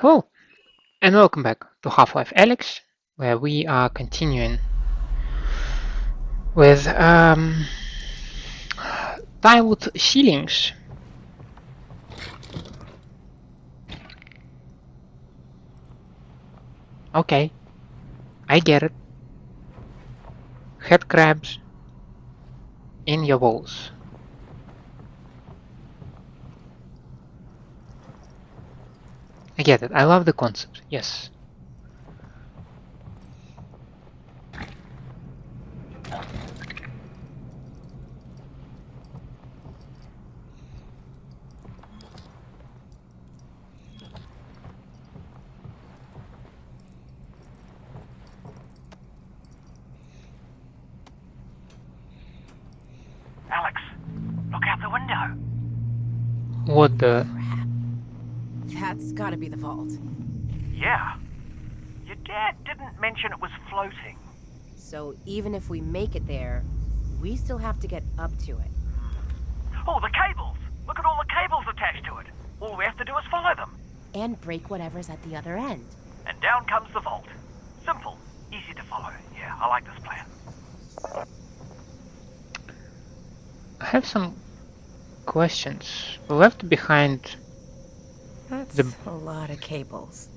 Hello, and welcome back to Half-Life Alyx, where we are continuing with plywood ceilings. Okay, I get it. Head crabs in your walls. I get it. I love the concept. Yes. Alyx, look out the window. What the? Crap. That's gotta be the vault. Yeah. Your dad didn't mention it was floating. So even if we make it there, we still have to get up to it. Oh, the cables! Look at all the cables attached to it. All we have to do is follow them. And break whatever's at the other end. And down comes the vault. Simple. Easy to follow. Yeah, I like this plan. I have some questions. We left behind. That's a lot of cables.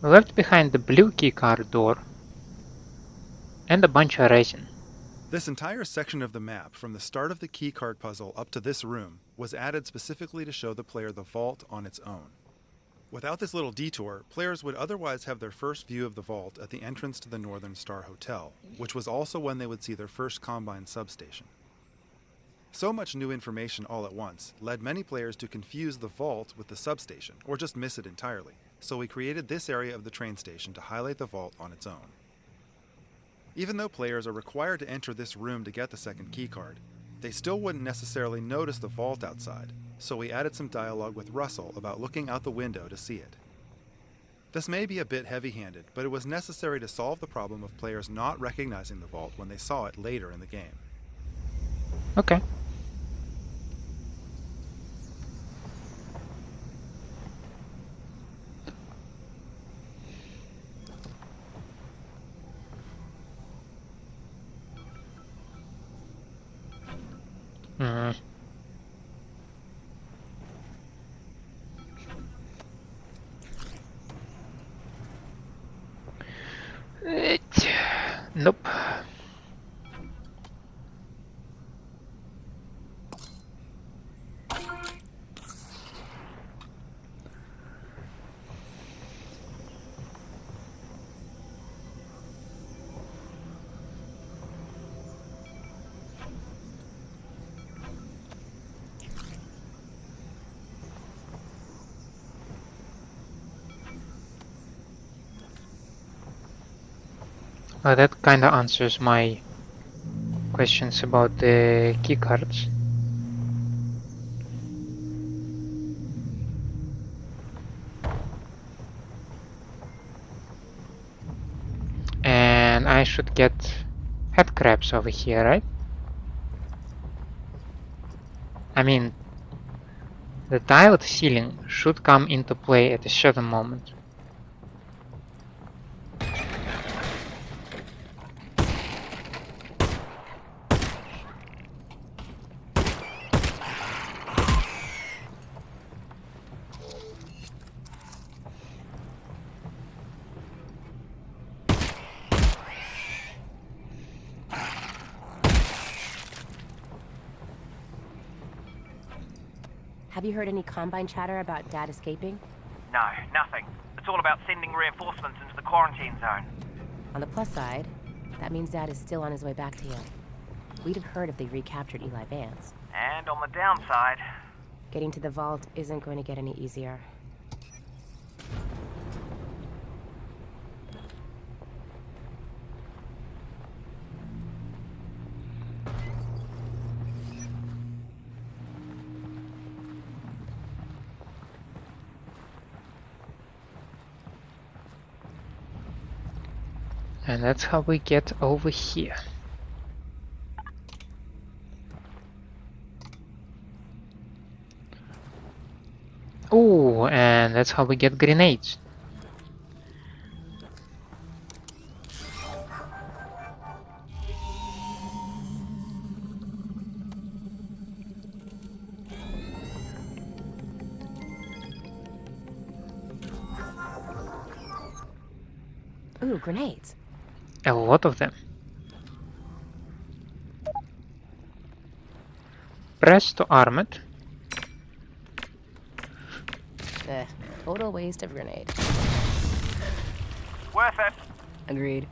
We left behind the blue keycard door and a bunch of resin. This entire section of the map, from the start of the keycard puzzle up to this room, was added specifically to show the player the vault on its own. Without this little detour, players would otherwise have their first view of the vault at the entrance to the Northern Star Hotel, which was also when they would see their first Combine substation. So much new information all at once led many players to confuse the vault with the substation, or just miss it entirely, so we created this area of the train station to highlight the vault on its own. Even though players are required to enter this room to get the second keycard, they still wouldn't necessarily notice the vault outside, so we added some dialogue with Russell about looking out the window to see it. This may be a bit heavy-handed, but it was necessary to solve the problem of players not recognizing the vault when they saw it later in the game. Okay. Hmm. Nope. That kinda answers my questions about the keycards. And I should get head crabs over here, right? I mean, the tiled ceiling should come into play at a certain moment. Have you heard any Combine chatter about Dad escaping? No, nothing. It's all about sending reinforcements into the quarantine zone. On the plus side, that means Dad is still on his way back to you. We'd have heard if they recaptured Eli Vance. And on the downside... Getting to the vault isn't going to get any easier. And that's how we get over here. Oh, Ooh, and that's how we get grenades. Ooh, grenades. A lot of them. Press to arm it. Total waste of grenade. Worth it. Agreed.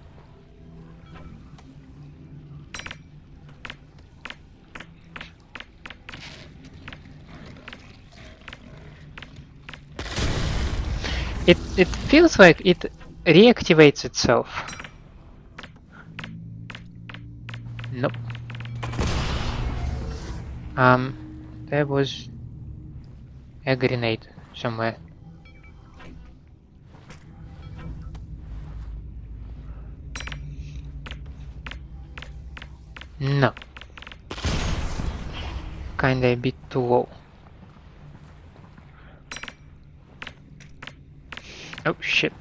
It feels like it reactivates itself. Nope. There was a grenade somewhere. No. Kinda a bit too low. Oh shit.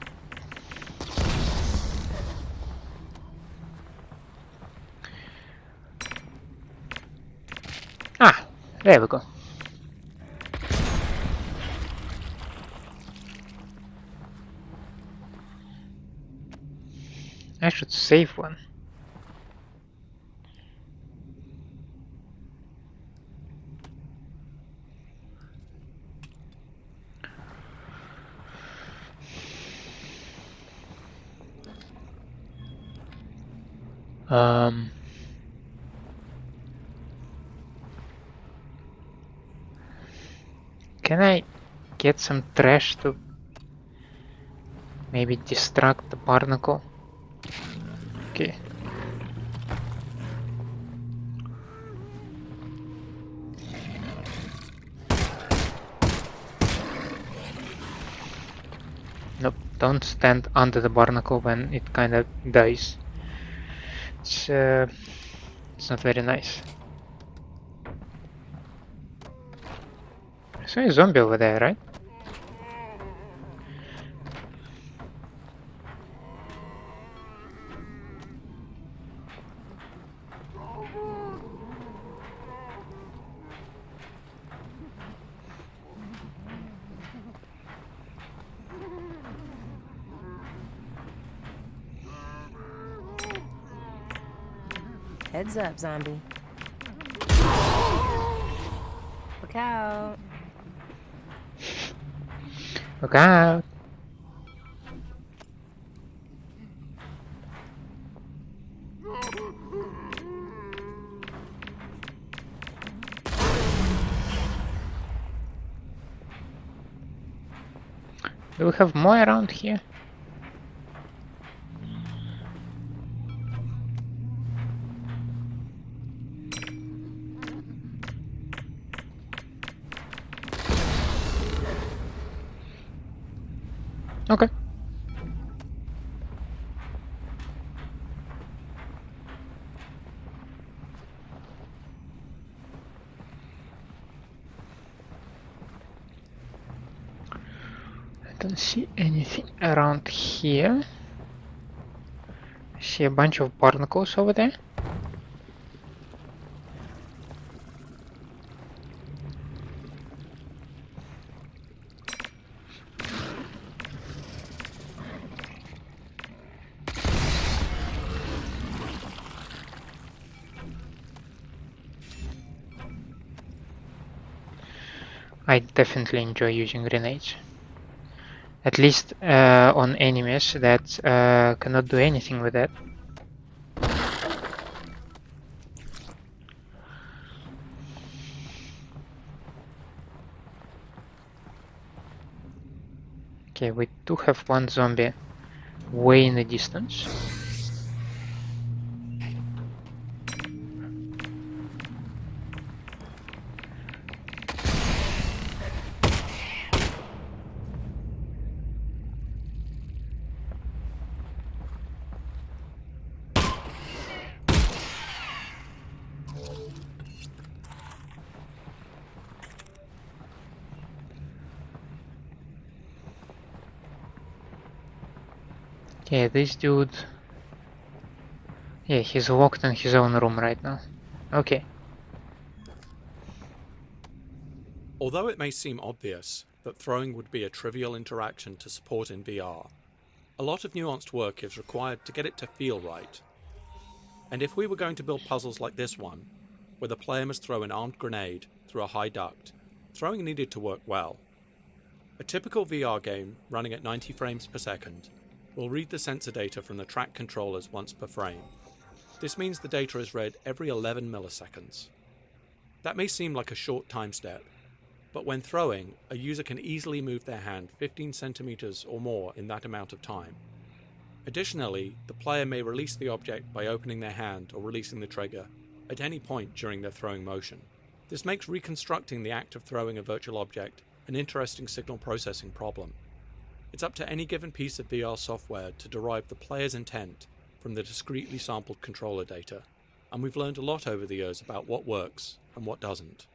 Ah, there we go. I should save one. Can I get some trash to maybe distract the barnacle? Okay. Nope, don't stand under the barnacle when it kinda dies. It's not very nice. I saw a zombie over there, right? Heads up, zombie. Look out. Look out! Do we have more around here? Okay. I don't see anything around here. I see a bunch of barnacles over there. I definitely enjoy using grenades. At least on enemies that cannot do anything with that. Okay, we do have one zombie way in the distance. Okay, this dude... Yeah, he's locked in his own room right now. Okay. Although it may seem obvious that throwing would be a trivial interaction to support in VR, a lot of nuanced work is required to get it to feel right. And if we were going to build puzzles like this one, where the player must throw an armed grenade through a high duct, throwing needed to work well. A typical VR game running at 90 frames per second will read the sensor data from the track controllers once per frame. This means the data is read every 11 milliseconds. That may seem like a short time step, but when throwing, a user can easily move their hand 15 centimeters or more in that amount of time. Additionally, the player may release the object by opening their hand or releasing the trigger at any point during their throwing motion. This makes reconstructing the act of throwing a virtual object an interesting signal processing problem. It's up to any given piece of VR software to derive the player's intent from the discretely sampled controller data, and we've learned a lot over the years about what works and what doesn't.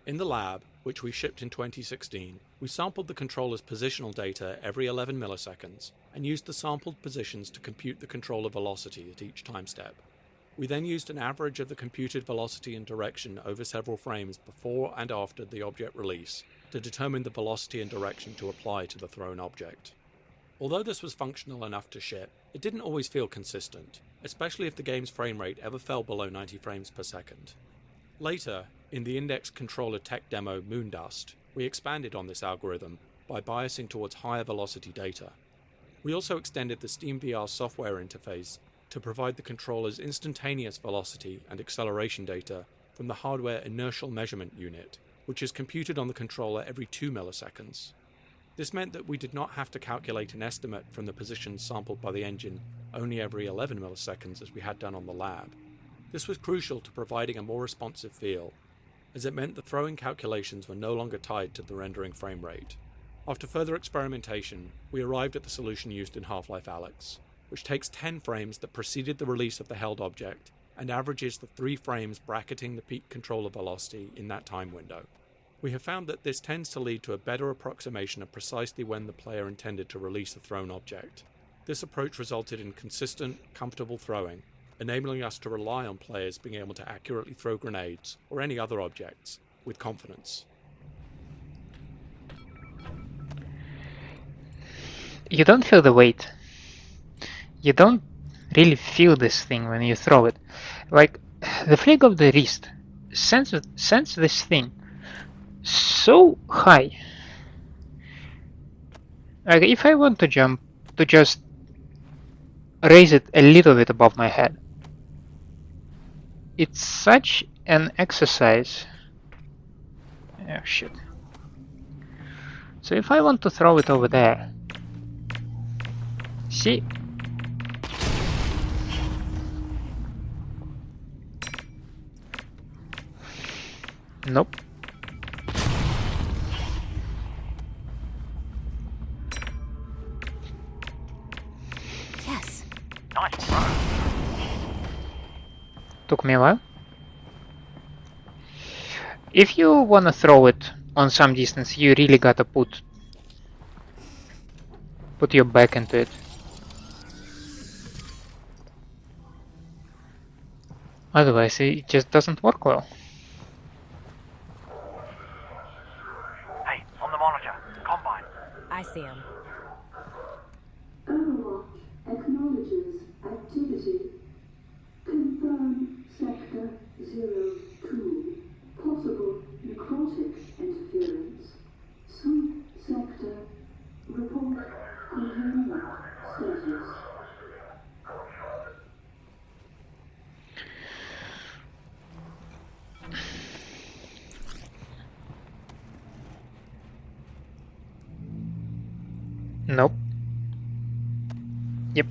In the lab, which we shipped in 2016, we sampled the controller's positional data every 11 milliseconds and used the sampled positions to compute the controller velocity at each time step. We then used an average of the computed velocity and direction over several frames before and after the object release to determine the velocity and direction to apply to the thrown object. Although this was functional enough to ship, it didn't always feel consistent, especially if the game's frame rate ever fell below 90 frames per second. Later, in the Index controller tech demo Moondust, we expanded on this algorithm by biasing towards higher velocity data. We also extended the SteamVR software interface to provide the controller's instantaneous velocity and acceleration data from the hardware inertial measurement unit, which is computed on the controller every 2 milliseconds. This meant that we did not have to calculate an estimate from the positions sampled by the engine only every 11 milliseconds as we had done on the lab. This was crucial to providing a more responsive feel, as it meant the throwing calculations were no longer tied to the rendering frame rate. After further experimentation, we arrived at the solution used in Half-Life Alyx, which takes 10 frames that preceded the release of the held object and averages the 3 frames bracketing the peak controller velocity in that time window. We have found that this tends to lead to a better approximation of precisely when the player intended to release the thrown object. This approach resulted in consistent, comfortable throwing, enabling us to rely on players being able to accurately throw grenades or any other objects with confidence. You don't feel the weight. You don't really feel this thing when you throw it. Like, the flick of the wrist sends this thing so high. Like, if I want to jump, to just raise it a little bit above my head. It's such an exercise. Oh shit. So if I want to throw it over there, see? Nope. Yes. Nice throw. Took me a while. If you wanna throw it on some distance, you really gotta put your back into it. Otherwise, it just doesn't work well. Hey, on the monitor, Combine. I see him. Overwatch acknowledges activity. Confirm Sector 02. Possible necrotic interference. Sub-sector report containment status. Nope. Yep.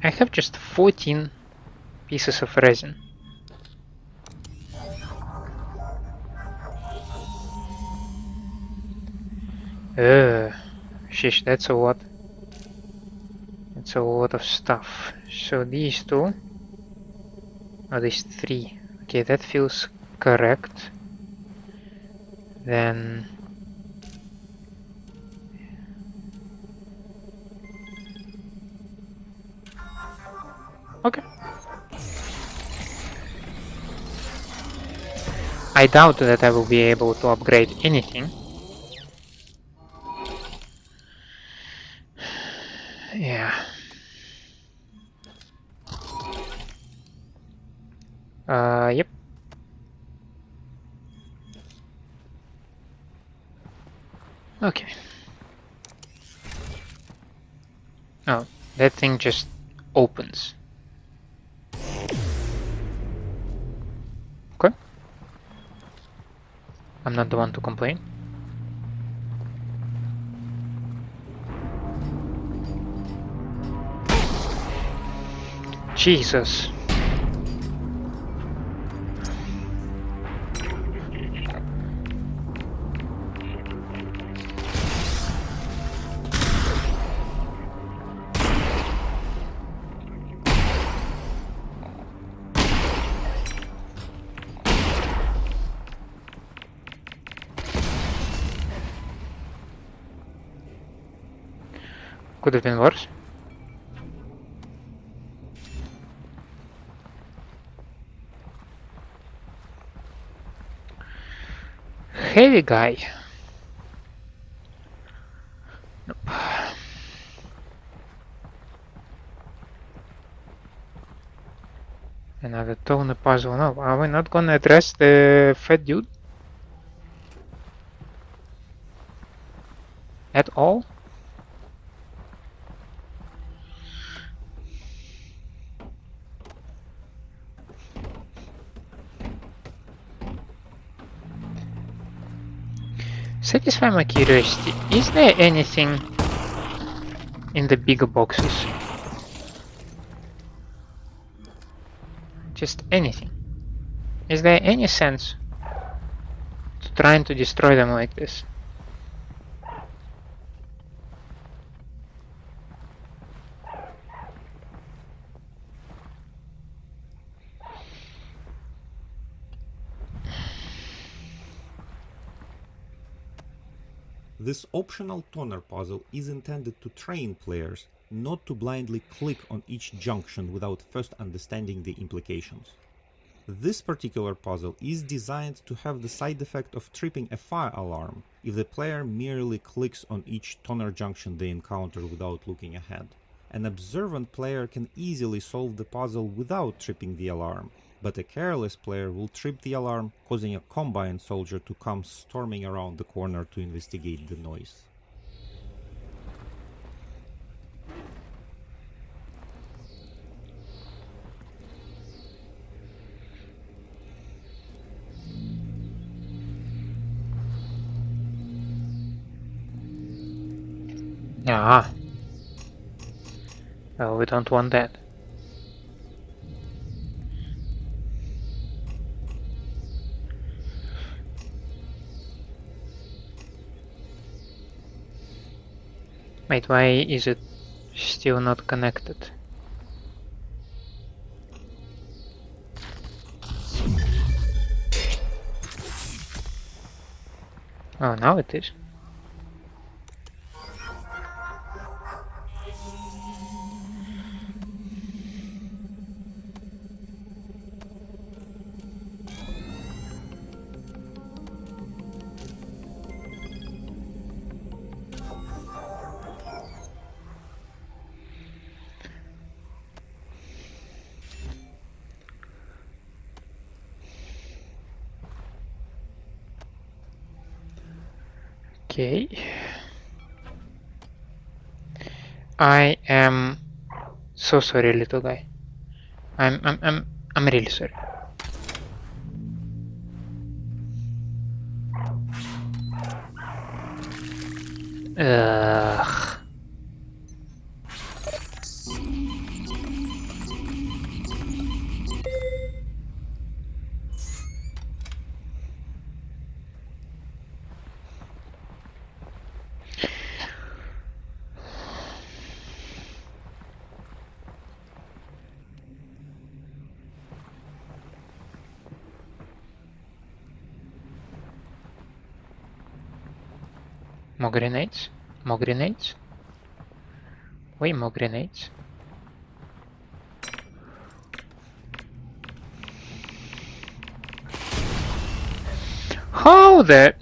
I have just 14 pieces of resin. Shish, that's a lot. That's a lot of stuff. So these two, or these three. Okay, that feels correct. Then Okay. I doubt that I will be able to upgrade anything. Yeah. Yep. Okay. Oh, that thing just opens. Okay. I'm not the one to complain. Jesus. Could have been worse. Heavy guy. Nope. Another toner puzzle. No, are we not gonna address the fat dude? At all? Satisfy my curiosity. Is there anything in the bigger boxes? Just anything. Is there any sense to trying to destroy them like this? This optional toner puzzle is intended to train players not to blindly click on each junction without first understanding the implications. This particular puzzle is designed to have the side effect of tripping a fire alarm if the player merely clicks on each toner junction they encounter without looking ahead. An observant player can easily solve the puzzle without tripping the alarm, but a careless player will trip the alarm, causing a combine soldier to come storming around the corner to investigate the noise. Ah. Well, we don't want that. Wait, why is it still not connected? Oh, now it is. Okay. I am so sorry, little guy. I'm really sorry. Ugh. More grenades? More grenades? Way more grenades. know that.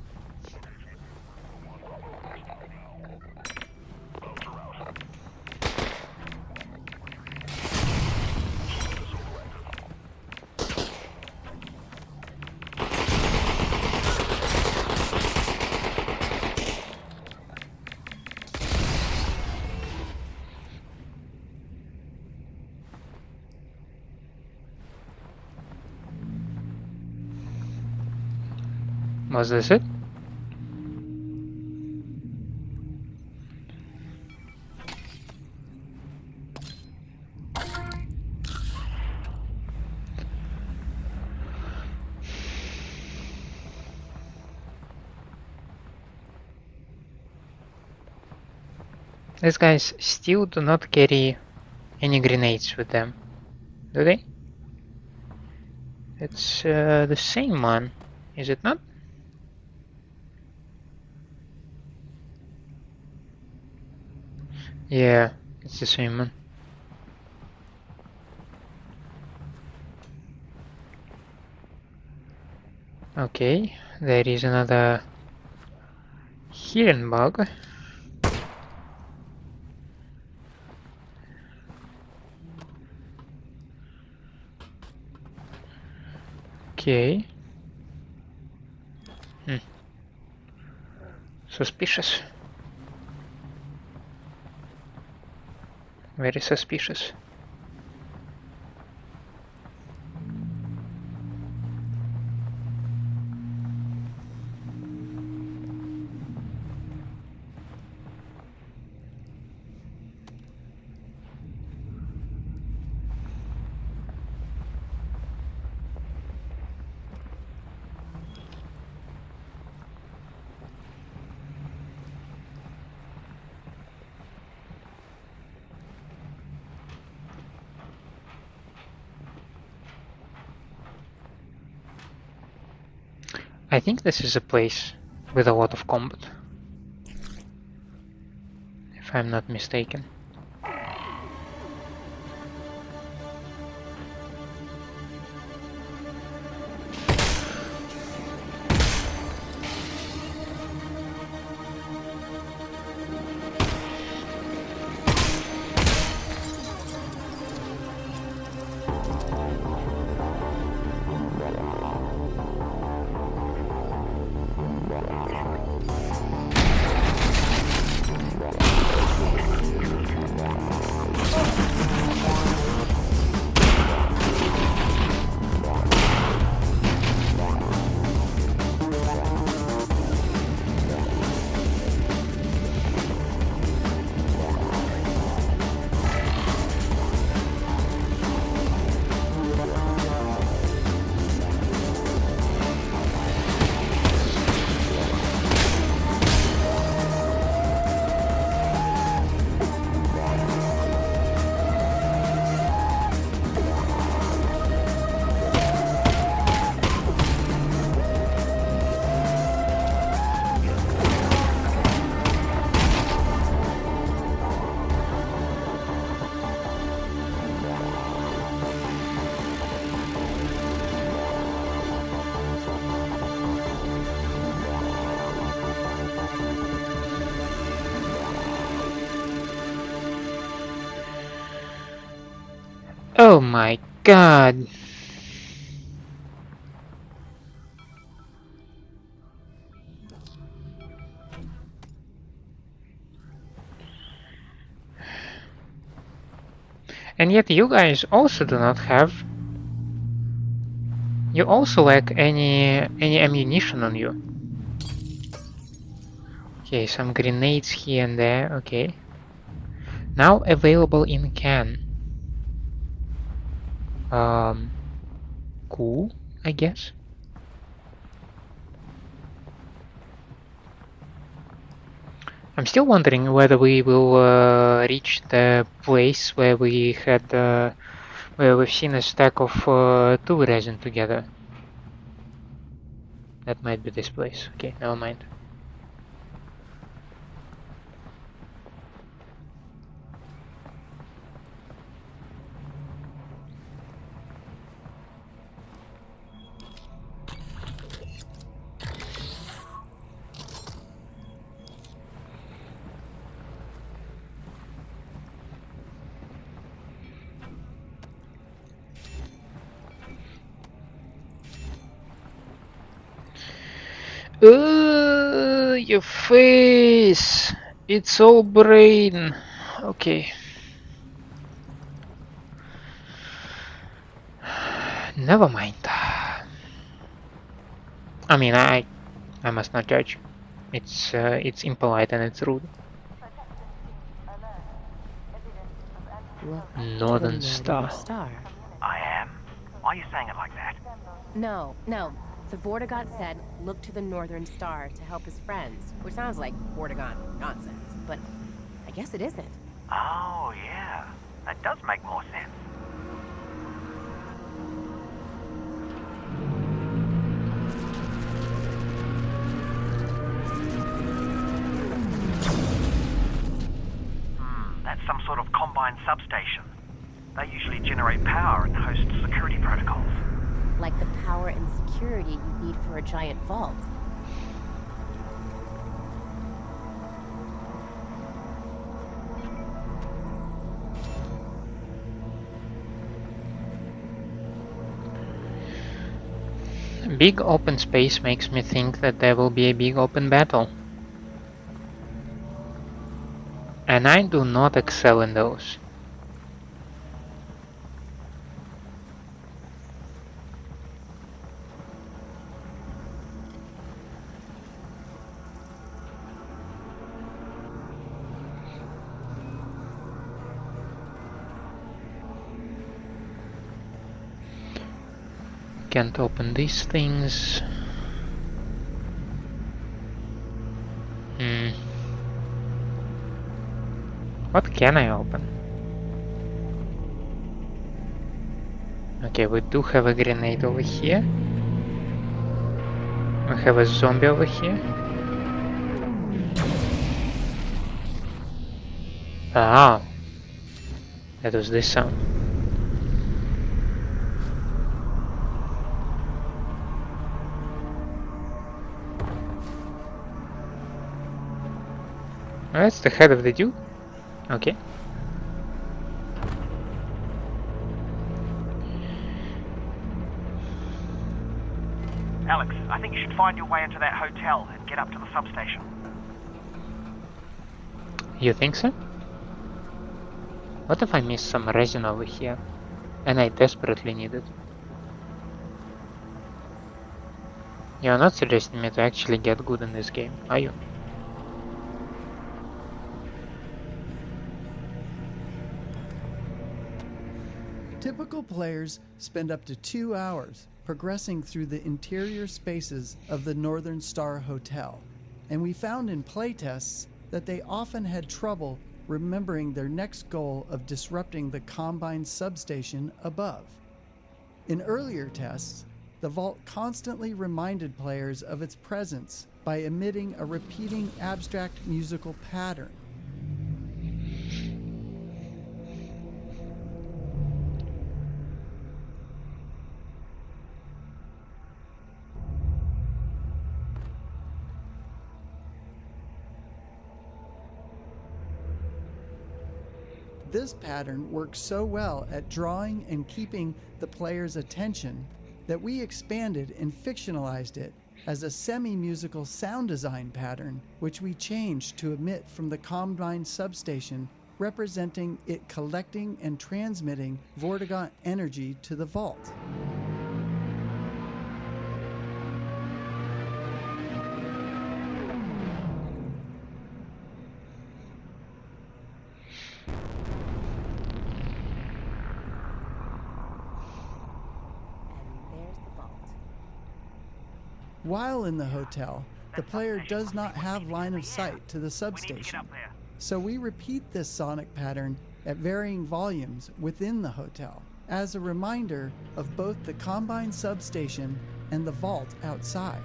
Was this it? These guys still do not carry any grenades with them, do they? It's the same one, is it not? Yeah, it's the same one. Okay, there is another healing bug. Okay. Suspicious. Very suspicious. I think this is a place with a lot of combat, if I'm not mistaken. Oh my god! And yet you guys also do not have... You also lack any ammunition on you. Okay, some grenades here and there, okay. Now available in can. Cool, I guess. I'm still wondering whether we will reach the place where we had, where we've seen a stack of two resin together. That might be this place. Okay, never mind. Your face! It's all brain. Okay. Never mind. I mean, I must not judge. It's impolite and it's rude. Look to the Northern Star. I am. Why are you saying it like that? No. The Vortigaunt said, look to the Northern Star to help his friends, which sounds like Vortigaunt nonsense, but I guess it isn't. Oh, yeah. That does make more sense. That's some sort of combined substation. They usually generate power and host security protocols. Like the power and security you need for a giant vault. Big open space makes me think that there will be a big open battle. And I do not excel in those. Can't open these things. What can I open? Okay, we do have a grenade over here. We have a zombie over here. Ah, that was this sound. That's the head of the dude. Okay. Alyx, I think you should find your way into that hotel and get up to the substation. You think so? What if I miss some resin over here? And I desperately need it. You're not suggesting me to actually get good in this game, are you? Typical players spend up to 2 hours progressing through the interior spaces of the Northern Star Hotel, and we found in playtests that they often had trouble remembering their next goal of disrupting the Combine substation above. In earlier tests, the vault constantly reminded players of its presence by emitting a repeating abstract musical pattern. This pattern works so well at drawing and keeping the player's attention that we expanded and fictionalized it as a semi-musical sound design pattern, which we changed to emit from the Combine substation, representing it collecting and transmitting Vortigaunt energy to the vault. While in the hotel, the player does not have line of sight to the substation, so we repeat this sonic pattern at varying volumes within the hotel as a reminder of both the Combine substation and the vault outside.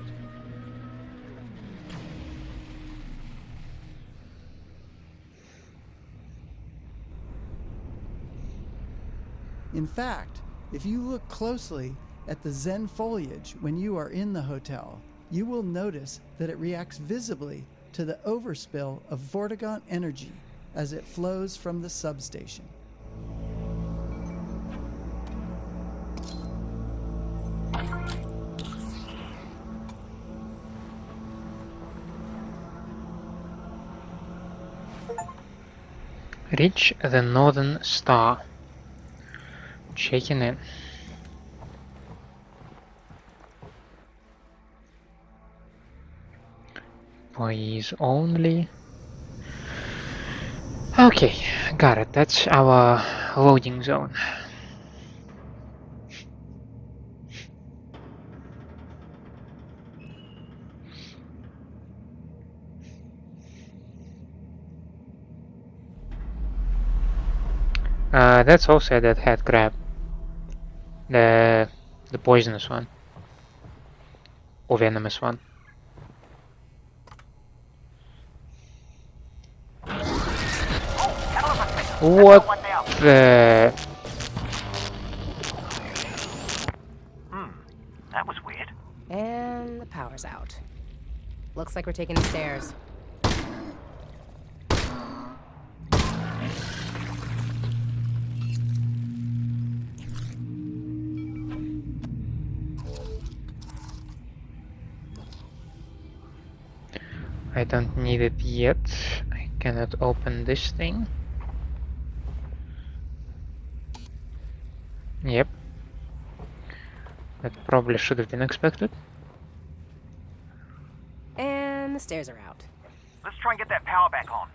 In fact, if you look closely at the Zen foliage when you are in the hotel, you will notice that it reacts visibly to the overspill of Vortigaunt energy as it flows from the substation. Reach the northern star. Checking in. Boys only. Okay, got it. That's our loading zone. That's also that head crab. The poisonous one. Or venomous one. What the... That was weird. And the power's out. Looks like we're taking the stairs. I don't need it yet. I cannot open this thing. Yep. That probably should have been expected. And the stairs are out. Let's try and get that power back on.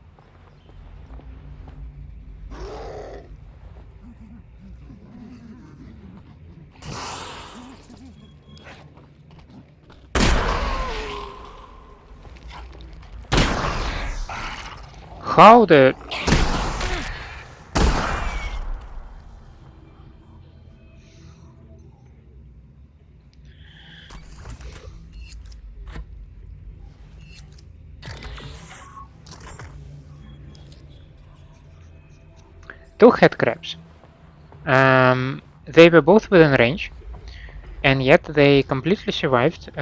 How the... Two head crabs. They were both within range, and yet they completely survived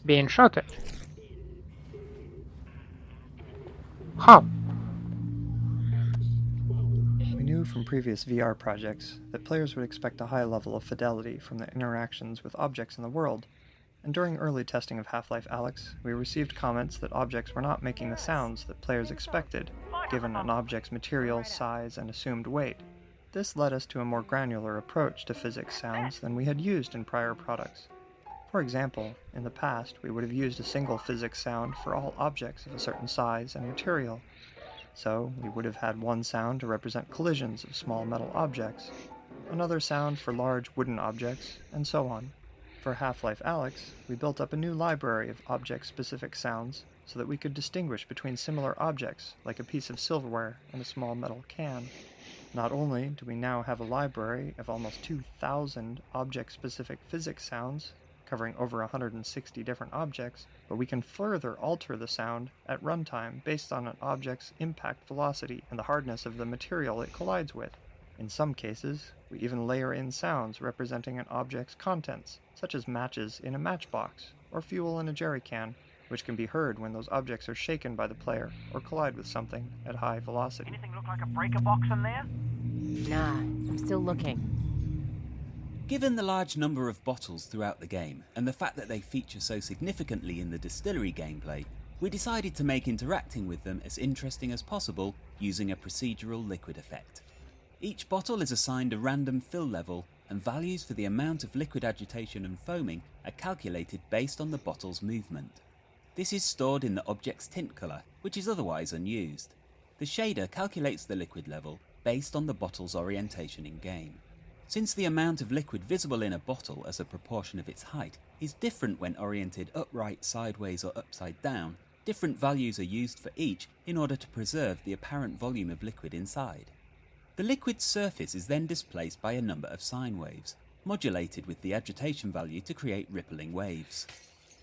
being shot at. How? We knew from previous VR projects that players would expect a high level of fidelity from their interactions with objects in the world, and during early testing of Half-Life Alyx, we received comments that objects were not making the sounds that players expected, given an object's material, size, and assumed weight. This led us to a more granular approach to physics sounds than we had used in prior products. For example, in the past, we would have used a single physics sound for all objects of a certain size and material. So, we would have had one sound to represent collisions of small metal objects, another sound for large wooden objects, and so on. For Half-Life Alyx, we built up a new library of object-specific sounds so that we could distinguish between similar objects, like a piece of silverware and a small metal can. Not only do we now have a library of almost 2,000 object-specific physics sounds, covering over 160 different objects, but we can further alter the sound at runtime based on an object's impact velocity and the hardness of the material it collides with. In some cases, we even layer in sounds representing an object's contents, such as matches in a matchbox or fuel in a jerry can, which can be heard when those objects are shaken by the player or collide with something at high velocity. Anything look like a breaker box in there? Nah, I'm still looking. Given the large number of bottles throughout the game, and the fact that they feature so significantly in the distillery gameplay, we decided to make interacting with them as interesting as possible using a procedural liquid effect. Each bottle is assigned a random fill level, and values for the amount of liquid agitation and foaming are calculated based on the bottle's movement. This is stored in the object's tint colour, which is otherwise unused. The shader calculates the liquid level based on the bottle's orientation in-game. Since the amount of liquid visible in a bottle as a proportion of its height is different when oriented upright, sideways or upside down, different values are used for each in order to preserve the apparent volume of liquid inside. The liquid's surface is then displaced by a number of sine waves, modulated with the agitation value to create rippling waves.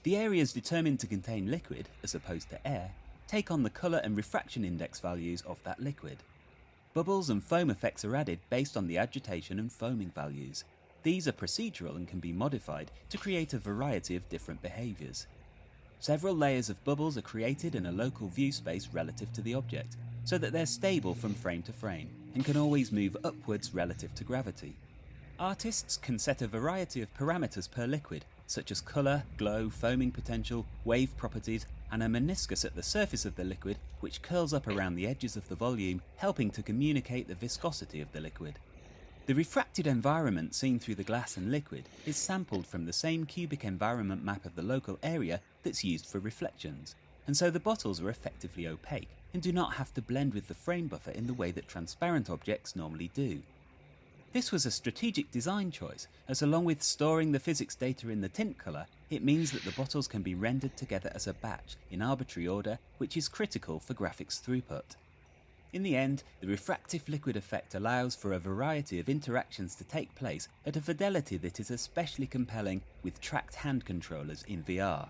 The areas determined to contain liquid, as opposed to air, take on the colour and refraction index values of that liquid. Bubbles and foam effects are added based on the agitation and foaming values. These are procedural and can be modified to create a variety of different behaviours. Several layers of bubbles are created in a local view space relative to the object, so that they're stable from frame to frame, and can always move upwards relative to gravity. Artists can set a variety of parameters per liquid, such as colour, glow, foaming potential, wave properties, and a meniscus at the surface of the liquid which curls up around the edges of the volume, helping to communicate the viscosity of the liquid. The refracted environment seen through the glass and liquid is sampled from the same cubic environment map of the local area that's used for reflections, and so the bottles are effectively opaque and do not have to blend with the frame buffer in the way that transparent objects normally do. This was a strategic design choice, as along with storing the physics data in the tint colour, it means that the bottles can be rendered together as a batch in arbitrary order, which is critical for graphics throughput. In the end, the refractive liquid effect allows for a variety of interactions to take place at a fidelity that is especially compelling with tracked hand controllers in VR.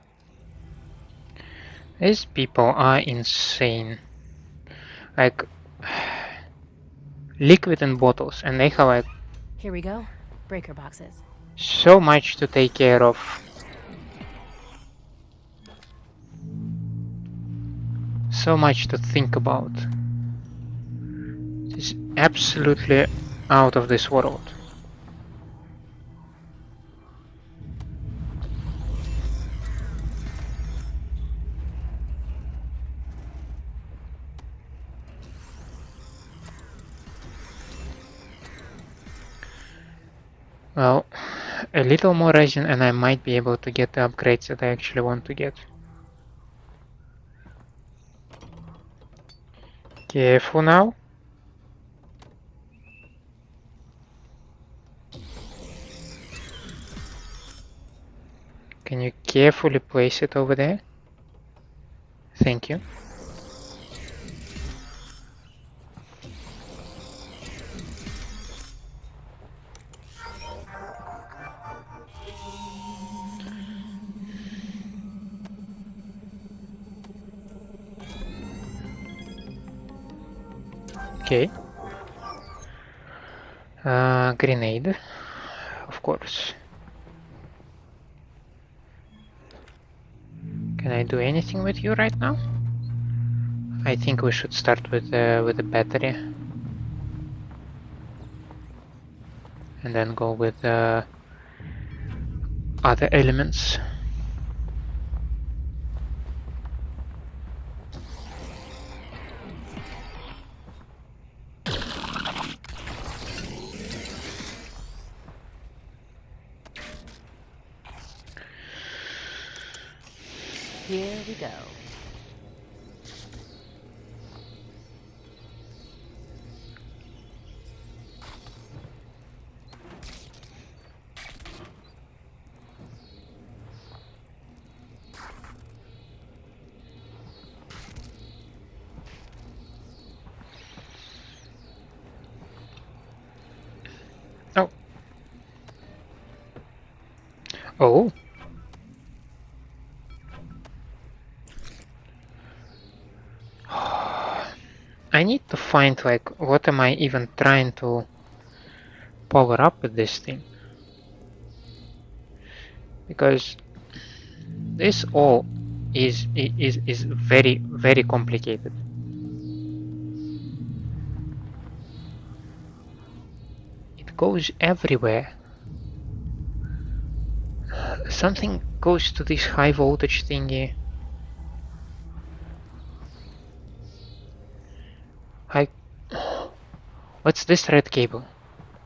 These people are insane. Like, liquid in bottles, and they have like Here we go. Breaker boxes. so much to take care of. So much to think about. It's absolutely out of this world. Well, a little more resin and I might be able to get the upgrades that I actually want to get. Careful now. Can you carefully place it over there? Thank you. Okay. Grenade, of course. Can I do anything with you right now? I think we should start with the battery, and then go with other elements. Here we go. Oh. Oh. I need to find like what am I even trying to power up with this thing, because this all is very complicated. It goes everywhere. Something goes to this high voltage thingy. What's this red cable?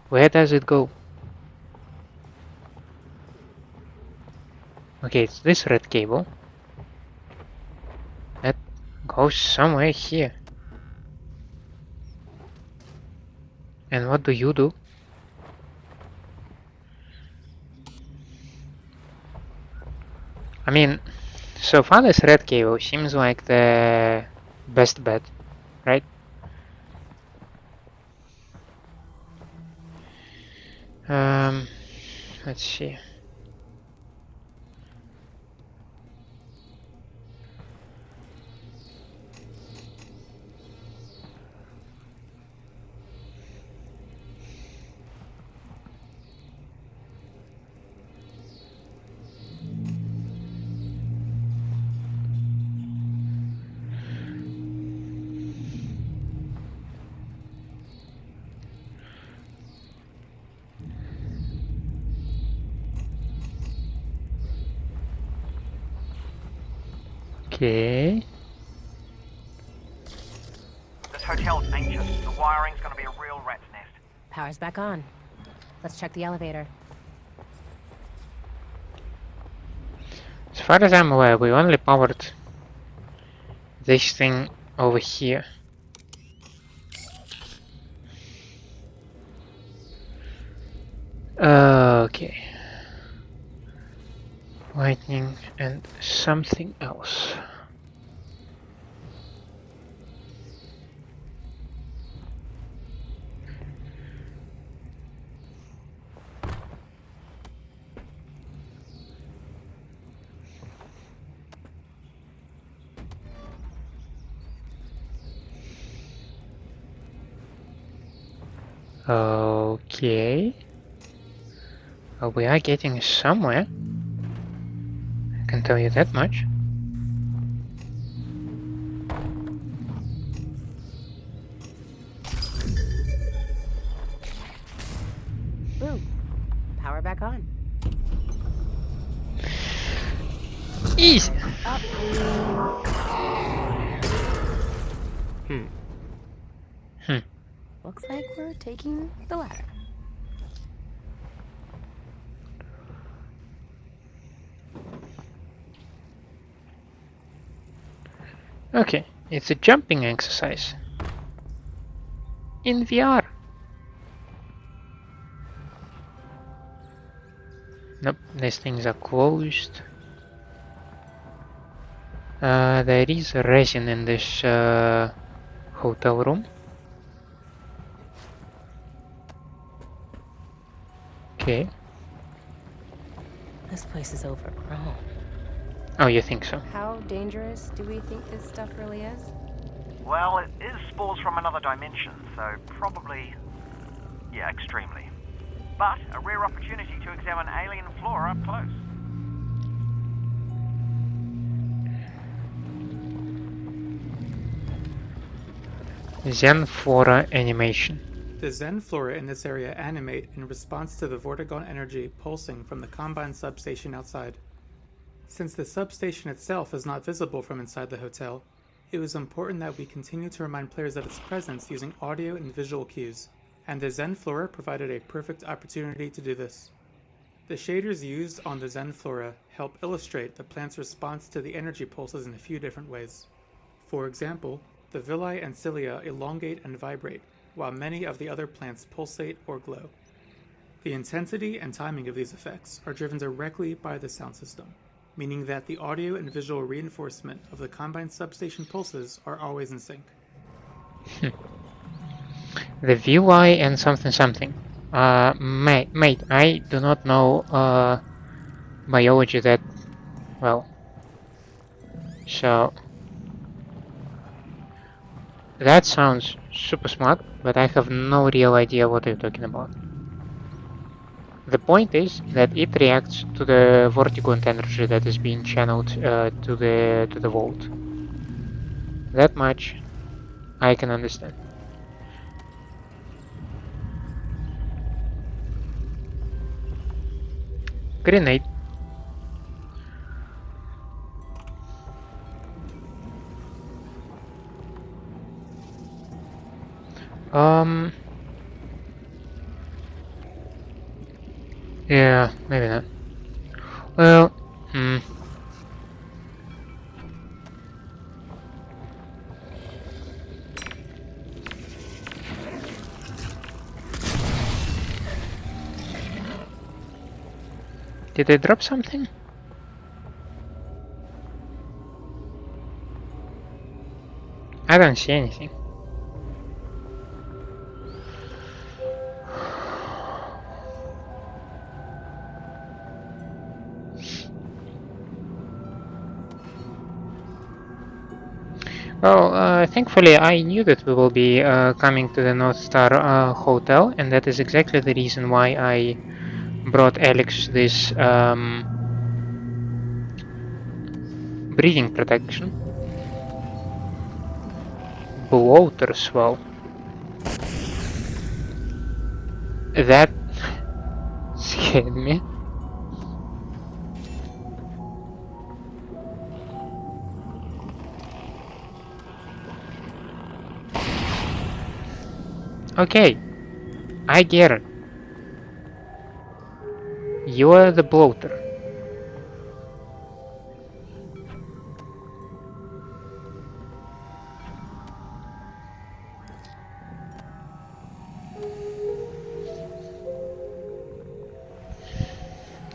Where does it go? Okay, it's this red cable. That goes somewhere here. And what do you do? I mean, so far this red cable seems like the best bet, right? Let's see. Okay. This hotel's ancient. The wiring's gonna be a real rat's nest. Power's back on. Let's check the elevator. As far as I'm aware, we only powered this thing over here. Okay. Lightning and something else. Okay. Well, we are getting somewhere. I can tell you that much. Boom. Power back on. Easy. Up. Looks like we're taking the ladder. Okay, it's a jumping exercise. In VR. Nope, these things are closed. There is resin in this hotel room. Okay. This place is overgrown. Oh, you think so? How dangerous do we think this stuff really is? Well, it is spores from another dimension, so probably... yeah, extremely. But a rare opportunity to examine alien flora up close. Zen Flora animation. The Zen flora in this area animate in response to the Vortigaunt energy pulsing from the Combine substation outside. Since the substation itself is not visible from inside the hotel, it was important that we continue to remind players of its presence using audio and visual cues, and the Zen flora provided a perfect opportunity to do this. The shaders used on the Zen flora help illustrate the plant's response to the energy pulses in a few different ways. For example, the villi and cilia elongate and vibrate, while many of the other plants pulsate or glow. The intensity and timing of these effects are driven directly by the sound system, meaning that the audio and visual reinforcement of the Combine substation pulses are always in sync. The VY and something something. Mate, I do not know biology that well. So that sounds super smart, but I have no real idea what you're talking about. The point is that it reacts to the Vortigaunt energy that is being channeled to the vault. That much I can understand. Grenade. Yeah, maybe not. Well, Did I drop something? I don't see anything. Well, thankfully I knew that we will be coming to the North Star Hotel, and that is exactly the reason why I brought Alyx this breathing protection. Bloater swell. That scared me. Okay, I get it. You are the bloater.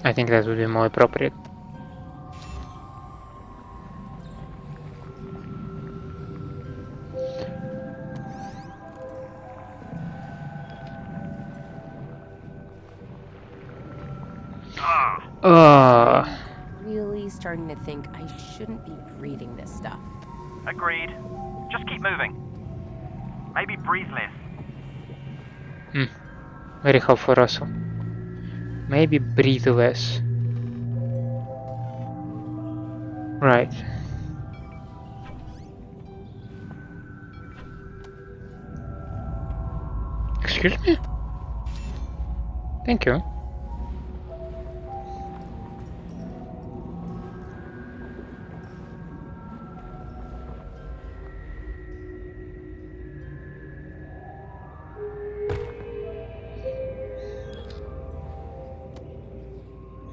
I think that would be more appropriate. Ah, Really starting to think I shouldn't be reading this stuff. agreed. Just keep moving. Maybe breathe less. Very helpful, Russell. Maybe breathe less. Right. Excuse me? Thank you.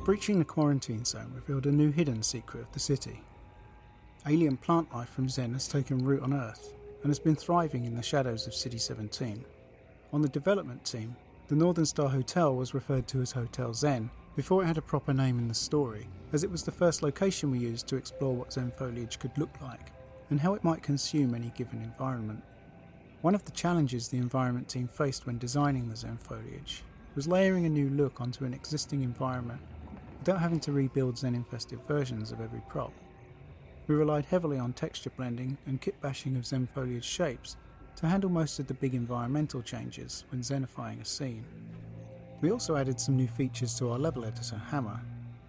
Breaching the quarantine zone revealed a new hidden secret of the city. Alien plant life from Zen has taken root on Earth and has been thriving in the shadows of City 17. On the development team, the Northern Star Hotel was referred to as Hotel Zen before it had a proper name in the story, as it was the first location we used to explore what Zen foliage could look like and how it might consume any given environment. One of the challenges the environment team faced when designing the Zen foliage was layering a new look onto an existing environment without having to rebuild Zen-infested versions of every prop. We relied heavily on texture blending and kit bashing of Zen foliage shapes to handle most of the big environmental changes when Zenifying a scene. We also added some new features to our level editor, Hammer,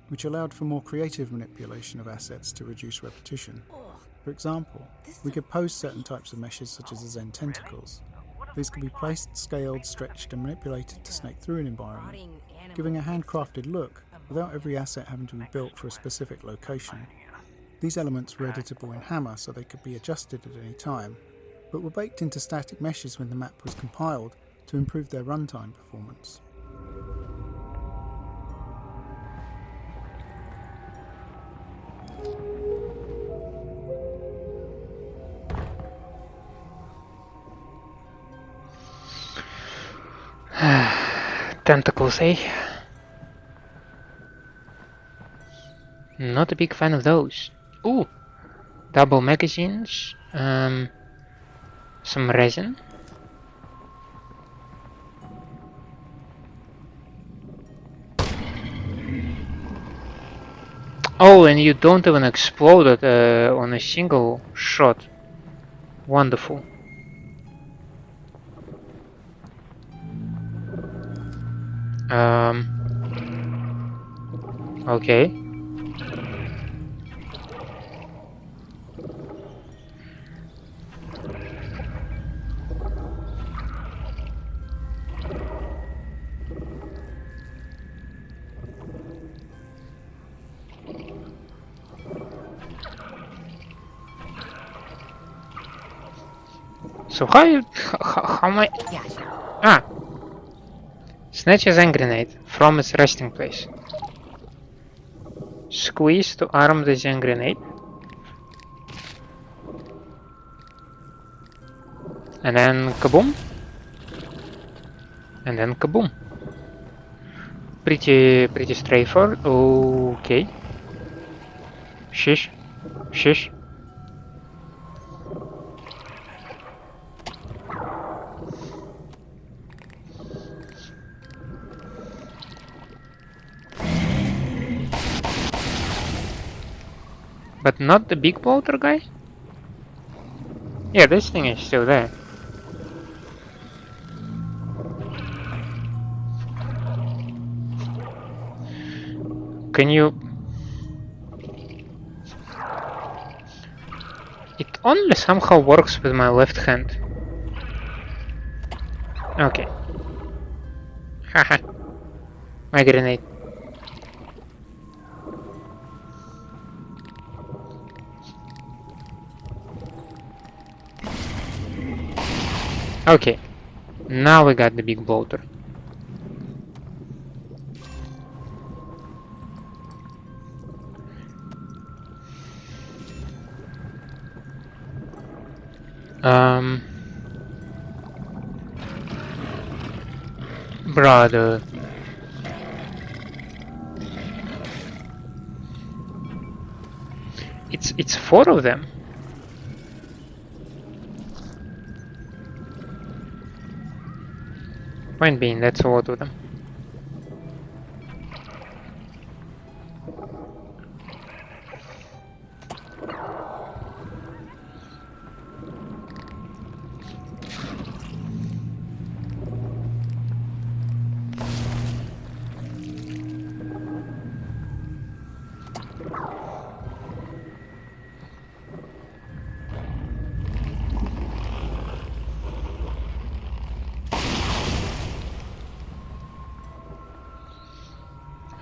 which allowed for more creative manipulation of assets to reduce repetition. For example, we could pose certain types of meshes such as the Zen tentacles. These could be placed, scaled, stretched and manipulated to snake through an environment, giving a handcrafted look without every asset having to be built for a specific location. These elements were editable in Hammer so they could be adjusted at any time, but were baked into static meshes when the map was compiled to improve their runtime performance. Tentacles, eh? Not a big fan of those. Ooh! Double magazines. Some resin. Oh, and you don't even explode it on a single shot. Wonderful. Okay. So how am I? Yeah, sure. Ah! Snatch a Zen grenade from its resting place. Squeeze to arm the Zen grenade. And then kaboom. And then kaboom. Pretty straightforward. Okay. Shish. Shish. But not the big bloater guy? Yeah, this thing is still there. Can you... It only somehow works with my left hand. Okay. Haha. My grenade. Okay. Now we got the big bloater. Brother. It's 4 of them. Point being, that's a lot of them.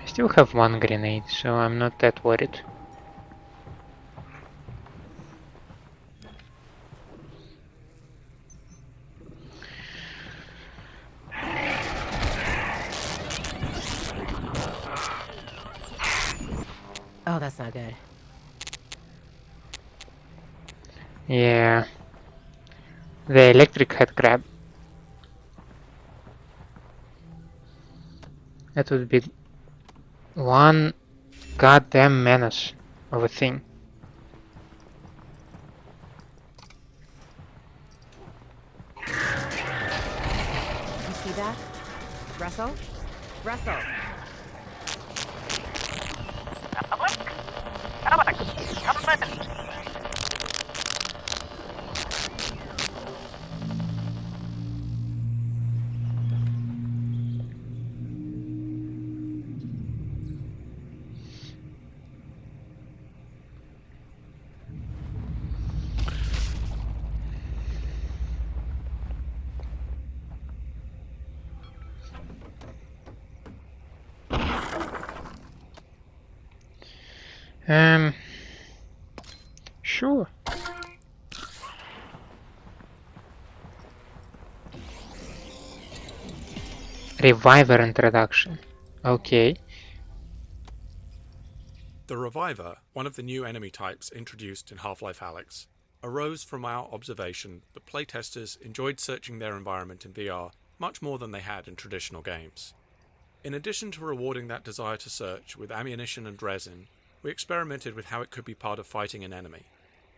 I still have 1 grenade, so I'm not that worried. Oh, that's not good. Yeah. The electric head crab. That would be one goddamn menace of a thing. You see that? Russell? Russell! Alyx, come in. Sure. Reviver introduction. Okay. The Reviver, one of the new enemy types introduced in Half-Life Alyx, arose from our observation that playtesters enjoyed searching their environment in VR much more than they had in traditional games. In addition to rewarding that desire to search with ammunition and resin, we experimented with how it could be part of fighting an enemy.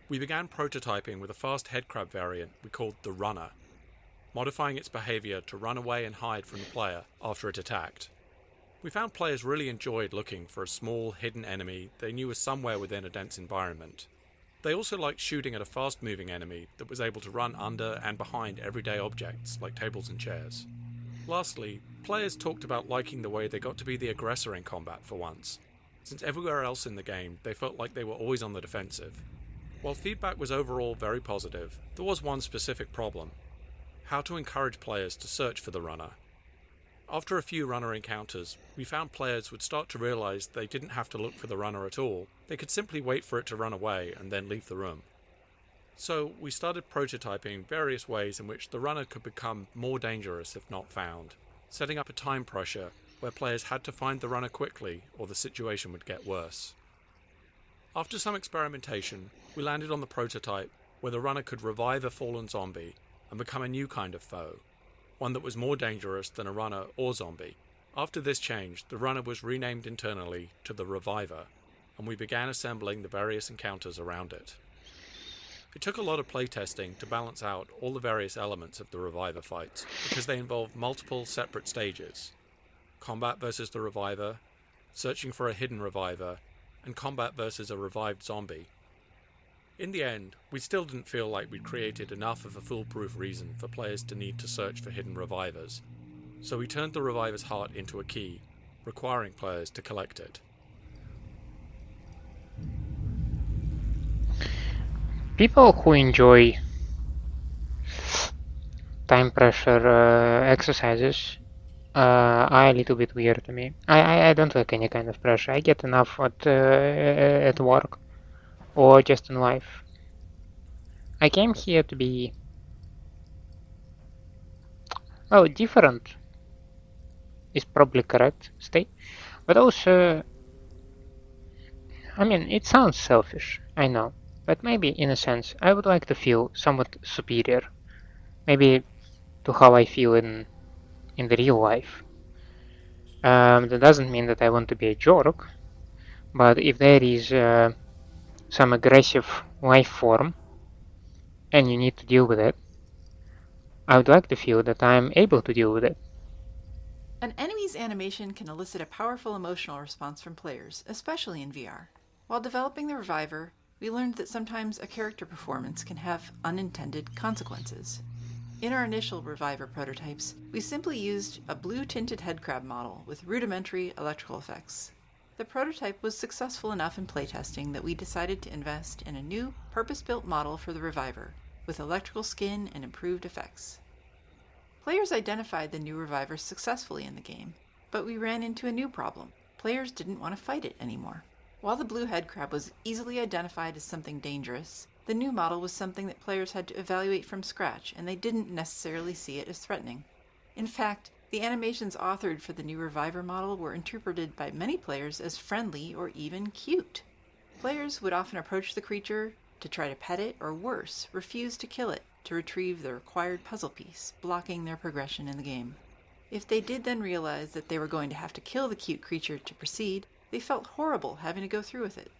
We began prototyping with a fast headcrab variant we called the Runner, modifying its behaviour to run away and hide from the player after it attacked. We found players really enjoyed looking for a small, hidden enemy they knew was somewhere within a dense environment. They also liked shooting at a fast-moving enemy that was able to run under and behind everyday objects like tables and chairs. Lastly, players talked about liking the way they got to be the aggressor in combat for once, since everywhere else in the game they felt like they were always on the defensive. While feedback was overall very positive, there was one specific problem: how to encourage players to search for the Runner. After a few Runner encounters, we found players would start to realise they didn't have to look for the Runner at all, they could simply wait for it to run away and then leave the room. So we started prototyping various ways in which the Runner could become more dangerous if not found, setting up a time pressure where players had to find the Runner quickly or the situation would get worse. After some experimentation, we landed on the prototype where the Runner could revive a fallen zombie and become a new kind of foe, one that was more dangerous than a Runner or zombie. After this change, the Runner was renamed internally to the Reviver, and we began assembling the various encounters around it. It took a lot of playtesting to balance out all the various elements of the Reviver fights, because they involved multiple separate stages: combat versus the Reviver, searching for a hidden Reviver, and combat versus a revived zombie. In the end, we still didn't feel like we'd created enough of a foolproof reason for players to need to search for hidden Revivers, so we turned the Reviver's heart into a key, requiring players to collect it. People who enjoy time pressure exercises are a little bit weird to me. I don't like any kind of pressure. I get enough at work or just in life. I came here to be Oh, different is probably correct state, but also, I mean, it sounds selfish, I know, but maybe in a sense I would like to feel somewhat superior, maybe to how I feel in the real life. That doesn't mean that I want to be a jerk, but if there is some aggressive life form and you need to deal with it, I would like to feel that I'm able to deal with it. An enemy's animation can elicit a powerful emotional response from players, especially in VR. While developing the Reviver, we learned that sometimes a character performance can have unintended consequences. In our initial Reviver prototypes, we simply used a blue-tinted headcrab model with rudimentary electrical effects. The prototype was successful enough in playtesting that we decided to invest in a new, purpose-built model for the Reviver, with electrical skin and improved effects. Players identified the new Reviver successfully in the game, but we ran into a new problem. Players didn't want to fight it anymore. While the blue headcrab was easily identified as something dangerous, the new model was something that players had to evaluate from scratch, and they didn't necessarily see it as threatening. In fact, the animations authored for the new Reviver model were interpreted by many players as friendly or even cute. Players would often approach the creature to try to pet it, or worse, refuse to kill it to retrieve the required puzzle piece, blocking their progression in the game. If they did then realize that they were going to have to kill the cute creature to proceed, they felt horrible having to go through with it.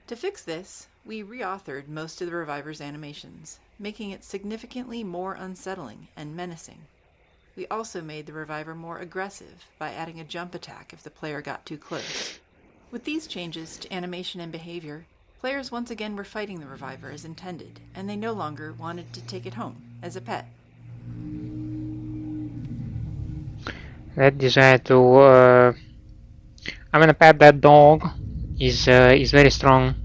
To fix this, we reauthored most of the Reviver's animations, making it significantly more unsettling and menacing. We also made the Reviver more aggressive by adding a jump attack if the player got too close. With these changes to animation and behavior, players once again were fighting the Reviver as intended, and they no longer wanted to take it home as a pet. That desire to I'm gonna pet that dog is very strong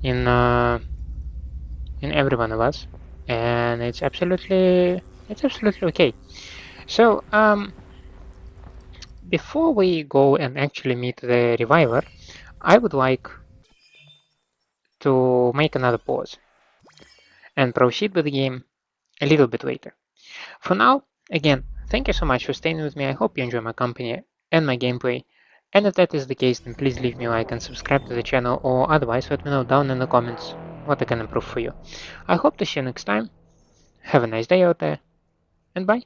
in every one of us, and it's absolutely okay. So before we go and actually meet the Reviver, I would like to make another pause and proceed with the game a little bit later. For now, again, thank you so much for staying with me. I hope you enjoy my company and my gameplay. And if that is the case, then please leave me a like and subscribe to the channel, or otherwise let me know down in the comments what I can improve for you. I hope to see you next time. Have a nice day out there, and bye.